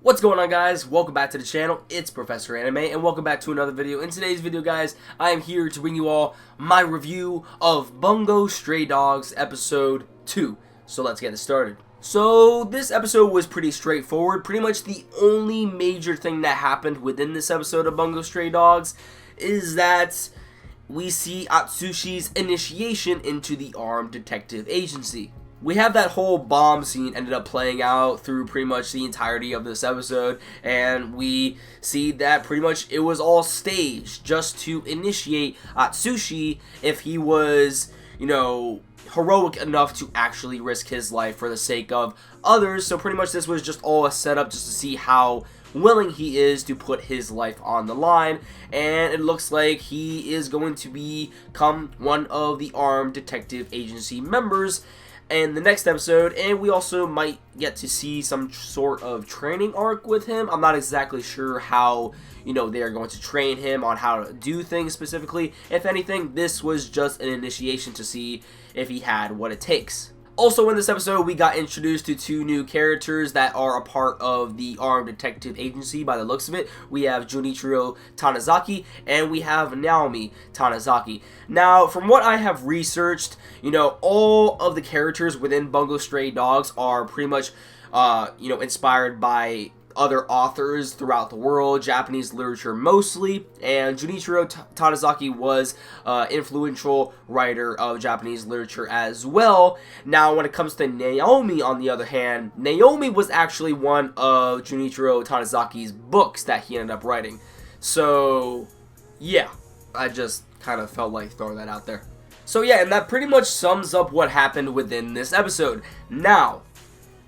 What's going on, guys? Welcome back to the channel. It's Professor Anime, and welcome back to another video. In today's video, guys, I am here to bring you all my review of Bungou Stray Dogs Episode 2. So let's get it started. So this episode was pretty straightforward. Pretty much the only major thing that happened within this episode of Bungou Stray Dogs is that we see Atsushi's initiation into the armed detective agency. We have that whole bomb scene ended up playing out through pretty much the entirety of this episode, and we see that pretty much it was all staged just to initiate Atsushi if he was, heroic enough to actually risk his life for the sake of others. So pretty much this was just all a setup just to see how willing he is to put his life on the line, and it looks like he is going to become one of the armed detective agency members in the next episode, and we also might get to see some sort of training arc with him. I'm not exactly sure how, they are going to train him on how to do things specifically. If anything, this was just an initiation to see if he had what it takes. Also in this episode, we got introduced to two new characters that are a part of the armed detective agency by the looks of it. We have Junichiro Tanizaki and we have Naomi Tanizaki. Now, from what I have researched, all of the characters within Bungou Stray Dogs are pretty much, inspired by other authors throughout the world, Japanese literature mostly, and Junichiro Tanizaki was an influential writer of Japanese literature as well. Now, when it comes to Naomi, on the other hand, Naomi was actually one of Junichiro Tanizaki's books that he ended up writing. So, yeah, I just kind of felt like throwing that out there. So yeah, and that pretty much sums up what happened within this episode. Now,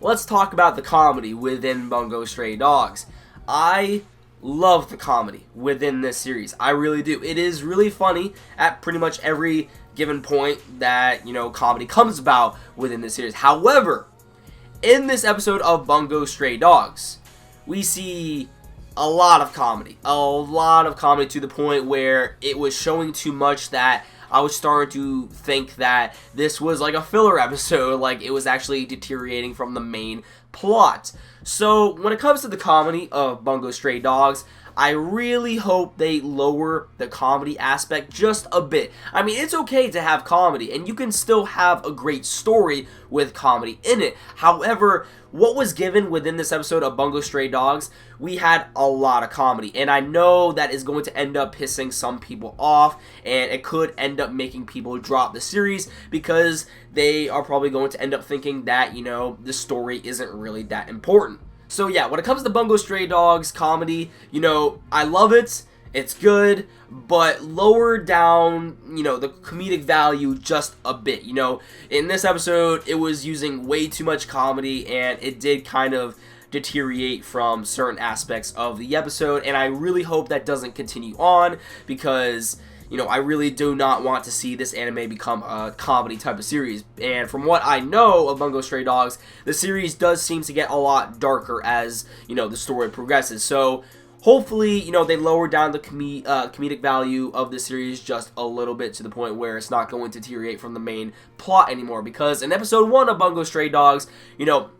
let's talk about the comedy within Bungou Stray Dogs. I love the comedy within this series. I really do. It is really funny at pretty much every given point that, comedy comes about within this series. However, in this episode of Bungou Stray Dogs, we see a lot of comedy. A lot of comedy to the point where it was showing too much that I was starting to think that this was like a filler episode, like it was actually deteriorating from the main plot. So when it comes to the comedy of Bungou Stray Dogs, I really hope they lower the comedy aspect just a bit. I mean, it's okay to have comedy, and you can still have a great story with comedy in it. However, what was given within this episode of Bungou Stray Dogs, we had a lot of comedy, and I know that is going to end up pissing some people off, and it could end up making people drop the series because they are probably going to end up thinking that, the story isn't really that important. So yeah, when it comes to Bungou Stray Dogs comedy, I love it, it's good, but lower down, the comedic value just a bit. In this episode, it was using way too much comedy, and it did kind of deteriorate from certain aspects of the episode, and I really hope that doesn't continue on because I really do not want to see this anime become a comedy type of series. And from what I know of Bungou Stray Dogs, the series does seem to get a lot darker as, the story progresses. So hopefully, they lower down the comedic value of the series just a little bit to the point where it's not going to deteriorate from the main plot anymore. Because in episode 1 of Bungou Stray Dogs,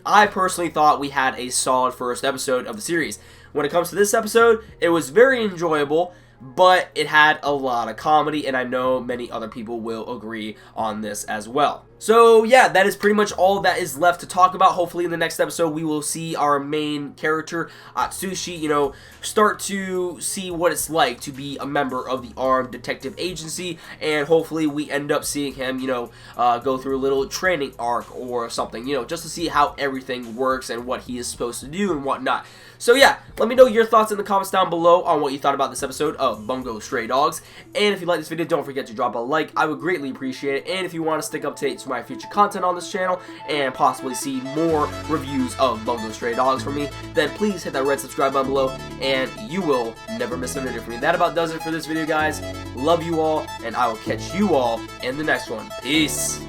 I personally thought we had a solid first episode of the series. When it comes to this episode, it was very enjoyable, but it had a lot of comedy, and I know many other people will agree on this as well. So yeah, that is pretty much all that is left to talk about. Hopefully in the next episode we will see our main character, Atsushi, start to see what it's like to be a member of the armed detective agency, and hopefully we end up seeing him, go through a little training arc or something, just to see how everything works and what he is supposed to do and whatnot. So yeah, let me know your thoughts in the comments down below on what you thought about this episode of Bungou Stray Dogs. And if you like this video, don't forget to drop a like. I would greatly appreciate it. And if you want to stick up to date with my future content on this channel and possibly see more reviews of Bungou Stray Dogs from me, then please hit that red subscribe button below and you will never miss a video from me. That about does it for this video, guys. Love you all, and I will catch you all in the next one. Peace.